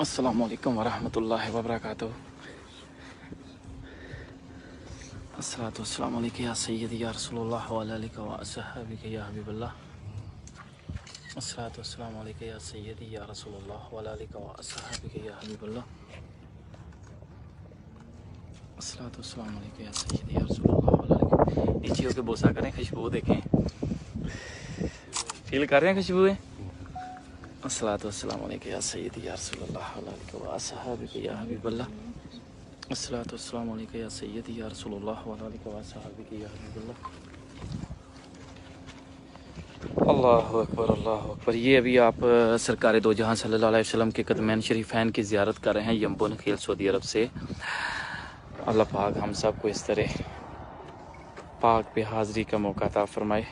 السلام علیکم ورحمۃ اللہ وبرکاتہ. الصلاۃ والسلام علیکہ یا سیدی یا رسول اللہ وعلی آلک و اصحابک یا حبیب اللہ. الصلاۃ والسلام علیکہ یا سیدی یا رسول اللہ وعلی آلک و اصحابک یا حبیب اللہ. الصلاۃ والسلام علیکہ یا سیدی یا رسول اللہ وعلی آلک. نیچے ہو کے بوسہ کریں, خوشبو دیکھیں, فیل کر رہے ہیں خوشبو ہے. الصلاۃ والسلام علیکہ یا سیدی یا رسول اللہ وعلی آلک و اصحابک یا حبیب اللہ. الصلاۃ والسلام علیکہ یا سیدی یا رسول اللہ وعلی آلک و اصحابک یا حبیب اللہ. اللہ اکبر اللہ اکبر. یہ ابھی آپ سرکار دو جہاں صلی اللہ علیہ وسلم کے قدمین شریفین کی زیارت کر رہے ہیں یمبو نخیل سعودی عرب سے. اللہ پاک ہم سب کو اس طرح پاک پہ حاضری کا موقع عطا فرمائے.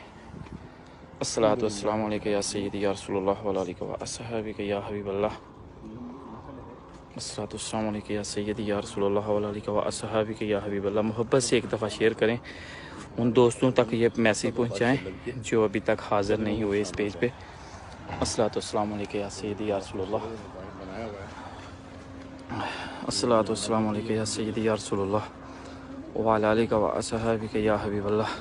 الصلاۃ والسلام علیکہ یا سیدی یا رسول اللہ وعلی آلک و اصحابک یا حبیب اللہ. الصلاۃ والسلام علیکہ یا سیدی یا رسول اللہ وعلی آلک و اصحابک یا حبیب اللہ. محبت سے ایک دفعہ شیئر کریں, ان دوستوں تک یہ میسیج پہنچائیں جو ابھی تک حاضر نہیں ہوئے اس پیج پہ. الصلاۃ والسلام علیکہ یا سیدی یا رسول اللہ. الصلاۃ والسلام علیکہ یا سیدی یا رسول اللہ وعلی آلک و اصحابک یا حبیب اللہ.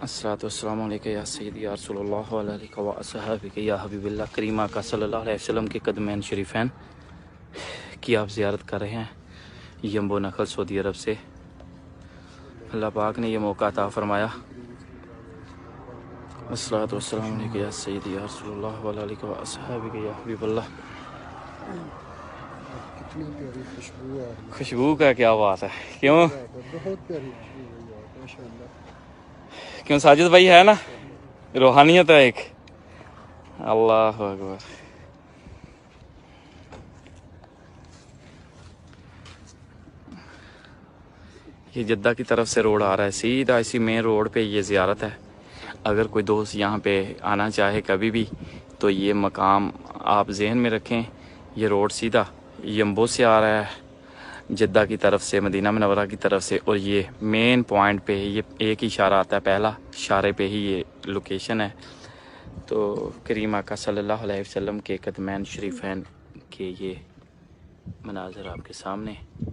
الصلاۃ والسلام علیکہ یا سیدی یا رسول اللہ وعلی آلک و اصحابک یا حبیب اللہ. کریمہ کا صلی اللہ علیہ وسلم کے قدمین شریفین کی آپ زیارت کر رہے ہیں یمبو نخل سعودی عرب سے. اللہ پاک نے یہ موقع عطا فرمایا. الصلاۃ والسلام علیکہ یا سیدی یا رسول اللہ وعلی آلک و اصحابک یا حبیب اللہ. کتنی پیاری خوشبو ہے. خوشبو کا کیا بات ہے, کیوں بہت پیاری خوشبو ہے ماشاءاللہ. کیوں ساجد بھائی ہے نا, روحانیت ہے ایک. اللہ اکبر. یہ جدہ کی طرف سے روڈ آ رہا ہے, سیدھا اسی مین روڈ پہ یہ زیارت ہے. اگر کوئی دوست یہاں پہ آنا چاہے کبھی بھی تو یہ مقام آپ ذہن میں رکھیں. یہ روڈ سیدھا یمبو سے آ رہا ہے جدہ کی طرف سے, مدینہ منورہ کی طرف سے, اور یہ مین پوائنٹ پہ یہ ایک ہی اشارہ آتا ہے, پہلا اشارے پہ ہی یہ لوکیشن ہے. تو کریمہ کا صلی اللہ علیہ وسلم کے قدمین شریفین کے یہ مناظر آپ کے سامنے.